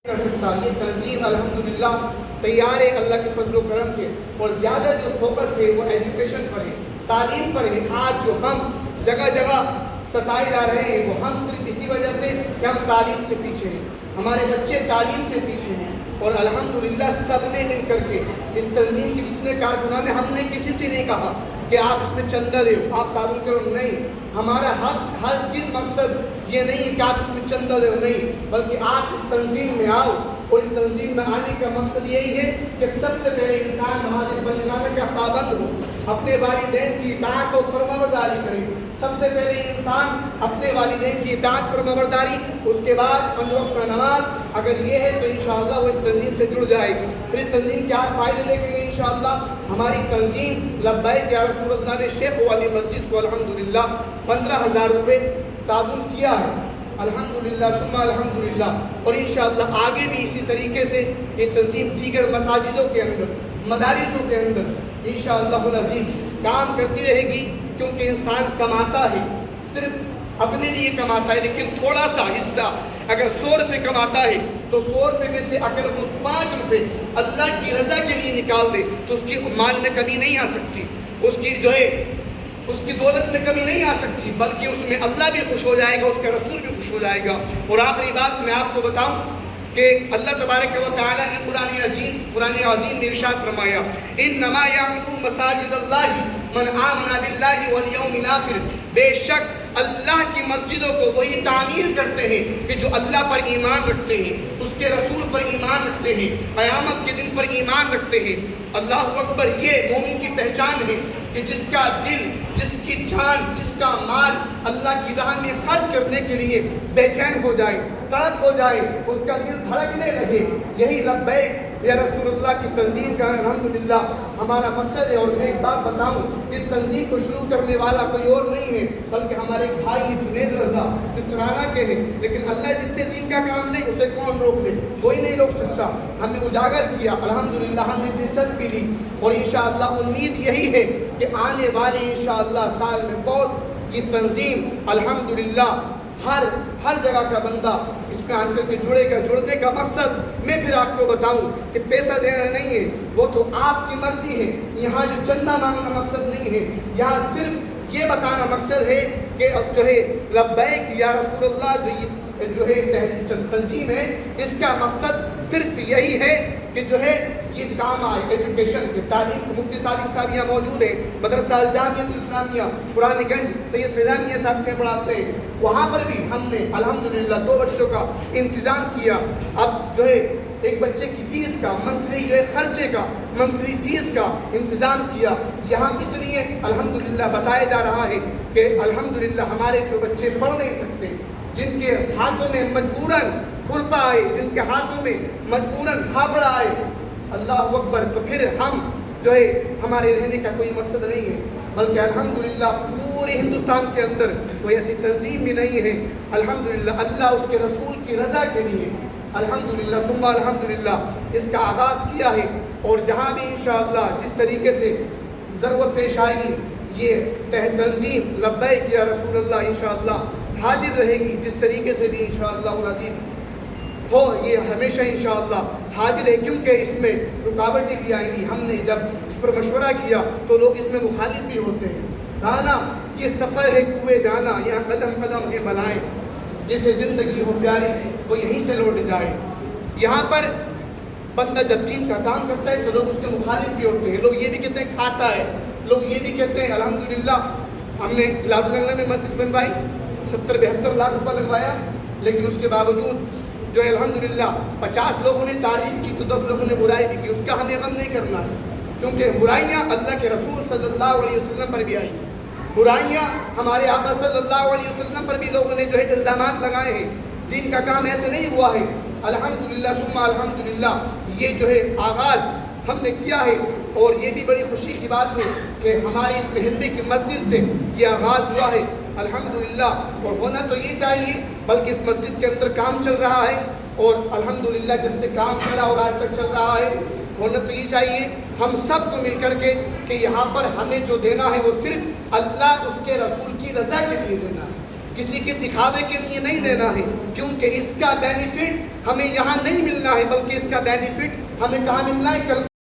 کر سکتا. یہ تنظیم الحمدللہ تیار ہے اللہ کے فضل و کرم سے، اور زیادہ جو فوکس ہے وہ ایجوکیشن پر ہے، تعلیم پر ہے. آج جو ہم جگہ جگہ ستائے جا رہے ہیں وہ ہم صرف اسی وجہ سے کہ ہم تعلیم سے پیچھے ہیں، ہمارے بچے تعلیم سے پیچھے ہیں. اور الحمدللہ سب نے مل کر کے اس تنظیم کے جتنے کارکنان ہیں، ہم نے کسی سے نہیں کہا کہ آپ اس میں چندہ دو، آپ تعاون کرو، نہیں. ہمارا ہر چیز مقصد یہ نہیں ہے کہ آپ اس میں چندہ دو، نہیں، بلکہ آپ اس تنظیم میں آؤ. اور اس تنظیم میں آنے کا مقصد یہی ہے کہ سب سے پہلے انسان نماز پڑھنے کا پابند ہو، اپنے والدین کی اطاعت و فرمانبرداری کرے. سب سے پہلے انسان اپنے والدین کی اطاعت فرمانبرداری، اس کے بعد 5 وقت کا نماز. اگر یہ ہے تو انشاءاللہ وہ اس تنظیم سے جڑ جائے. پھر اس تنظیم کے آپ فائدے دیکھیں گے انشاءاللہ. ہماری تنظیم لبیک یا رسول اللہ نے شیخ والی مسجد کو الحمدللہ 15,000 روپے تعاون کیا ہے، الحمدللہ ثم الحمدللہ. اور انشاءاللہ آگے بھی اسی طریقے سے یہ تنظیم دیگر مساجدوں کے اندر، مدارسوں کے اندر انشاءاللہ العزیز کام کرتی رہے گی. کیونکہ انسان کماتا ہے، صرف اپنے لیے کماتا ہے، لیکن تھوڑا سا حصہ اگر 100 روپے کماتا ہے تو 100 روپے میں سے اگر وہ 5 روپے اللہ کی رضا کے لیے نکال دے تو اس کی مال میں کمی نہیں آ سکتی، اس کی اس کی دولت میں کمی نہیں آ سکتی، بلکہ اس میں اللہ بھی خوش ہو جائے گا، اس کا رسول بھی خوش ہو جائے گا. اور آخری بات میں آپ کو بتاؤں کہ اللہ تبارک و تعالیٰ نے قرآن عظیم میں ارشاد فرمایا، انما یعمر مساجد اللہ من آمن باللہ والیوم الاخر. بے شک اللہ کی مسجدوں کو وہی تعمیر کرتے ہیں کہ جو اللہ پر ایمان رکھتے ہیں، اس کے رسول پر ایمان رکھتے ہیں، قیامت کے دن پر ایمان رکھتے ہیں. اللہ اکبر. یہ مومن کی پہچان ہے کہ جس کا دل، جس کی جان، جس کا مال اللہ کی راہ میں خرچ کرنے کے لیے بے چین ہو جائے، تڑپ ہو جائے، اس کا دل دھڑکنے لگے. یہی لبیک یا رسول اللہ کی تنظیم کا الحمدللہ ہمارا مقصد ہے. اور میں ایک بات بتاؤں، اس تنظیم کو شروع کرنے والا کوئی اور نہیں ہے بلکہ ہمارے بھائی جنید رضا جو ترانا کے ہیں. لیکن اللہ جس سے دین کا کام نہیں، اسے کون روک لے؟ کوئی نہیں روک سکتا. ہم نے اجاگر کیا الحمدللہ، ہم نے دلچسپی لی، اور انشاءاللہ امید یہی ہے کہ آنے والے انشاءاللہ سال میں بہت یہ تنظیم الحمدللہ ہر جگہ کا بندہ اس میں آ کر کے جڑے گا. جڑنے کا مقصد میں پھر آپ کو بتاؤں کہ پیسہ دینا نہیں ہے، وہ تو آپ کی مرضی ہے. یہاں جو چندہ مانگنا مقصد نہیں ہے، یہاں صرف یہ بتانا مقصد ہے کہ جو ہے لبیک یا رسول اللہ جو ہے تنظیم ہے، اس کا مقصد صرف یہی ہے کہ جو ہے یہ کام آئے ایجوکیشن کے، تعلیم. مفتی صادق صاحب یہاں موجود ہیں، مدرسہ الجامعہ الاسلامیہ قرآن گنج سید فیضانیہ صاحب کے پڑھاتے ہیں. وہاں پر بھی ہم نے الحمدللہ 2 بچوں کا انتظام کیا. اب جو ہے ایک بچے کی فیس کا منتھلی جو ہے خرچے کا منتھلی فیس کا انتظام کیا. یہاں اس لیے الحمدللہ بتایا جا رہا ہے کہ الحمدللہ ہمارے جو بچے پڑھ نہیں سکتے، جن کے ہاتھوں میں مجبوراً کھرپا آئے، جن کے ہاتھوں میں مجبوراً ہاپڑا آئے، اللہ اکبر، تو پھر ہم جو ہے ہمارے رہنے کا کوئی مقصد نہیں ہے. بلکہ الحمدللہ پورے ہندوستان کے اندر کوئی ایسی تنظیم بھی نہیں ہے الحمدللہ اللہ اس کے رسول کی رضا کے لیے الحمدللہ ثم الحمدللہ اس کا آغاز کیا ہے. اور جہاں بھی انشاءاللہ جس طریقے سے ضرورت پیش آئے گی، یہ تنظیم لبیک یا رسول اللہ انشاءاللہ حاضر رہے گی. جس طریقے سے بھی انشاءاللہ العزیز ہو، یہ ہمیشہ انشاءاللہ حاضر ہے. کیونکہ اس میں رکاوٹیں بھی آئیں گی. ہم نے جب اس پر مشورہ کیا تو لوگ اس میں مخالف بھی ہوتے ہیں. کہا یہ سفر ہے کوئے جانا، یہاں قدم قدم ہے بلائیں، جیسے زندگی ہو پیاری وہ یہیں سے لوٹ جائے. یہاں پر بندہ جب دین کا کام کرتا ہے تو لوگ اس کے مخالف بھی ہوتے ہیں. لوگ یہ بھی کہتے ہیں کھاتا ہے، لوگ یہ بھی کہتے ہیں الحمدللہ ہم نے لال نگر میں مسجد بنوائی، 70-72 لاکھ روپیہ لگوایا، لیکن اس کے باوجود جو ہے الحمدللہ 50 لوگوں نے تعریف کی تو 10 لوگوں نے برائی بھی کی. اس کا ہمیں غم نہیں کرنا ہے، کیونکہ برائیاں اللہ کے رسول صلی اللہ علیہ وسلم پر بھی آئی، برائیاں ہمارے آقا صلی اللہ علیہ وسلم پر بھی لوگوں نے جو ہے الزامات لگائے ہیں. دین کا کام ایسے نہیں ہوا ہے. الحمدللہ ثم الحمدللہ یہ جو ہے آغاز ہم نے کیا ہے. اور یہ بھی بڑی خوشی کی بات ہے کہ ہماری اس محلے کی مسجد سے یہ آغاز ہوا ہے الحمدللہ. اور ہونا تو یہ چاہیے، بلکہ اس مسجد کے اندر کام چل رہا ہے، اور الحمدللہ جب سے کام چلا اور آج تک چل رہا ہے، ہونا تو یہ چاہیے ہم سب کو مل کر کے کہ یہاں پر ہمیں جو دینا ہے وہ صرف اللہ اس کے رسول کی رضا کے لیے دینا ہے، کسی کے دکھاوے کے لیے نہیں دینا ہے. کیونکہ اس کا بینیفٹ ہمیں یہاں نہیں ملنا ہے، بلکہ اس کا بینیفٹ ہمیں کہاں ملنا ہے؟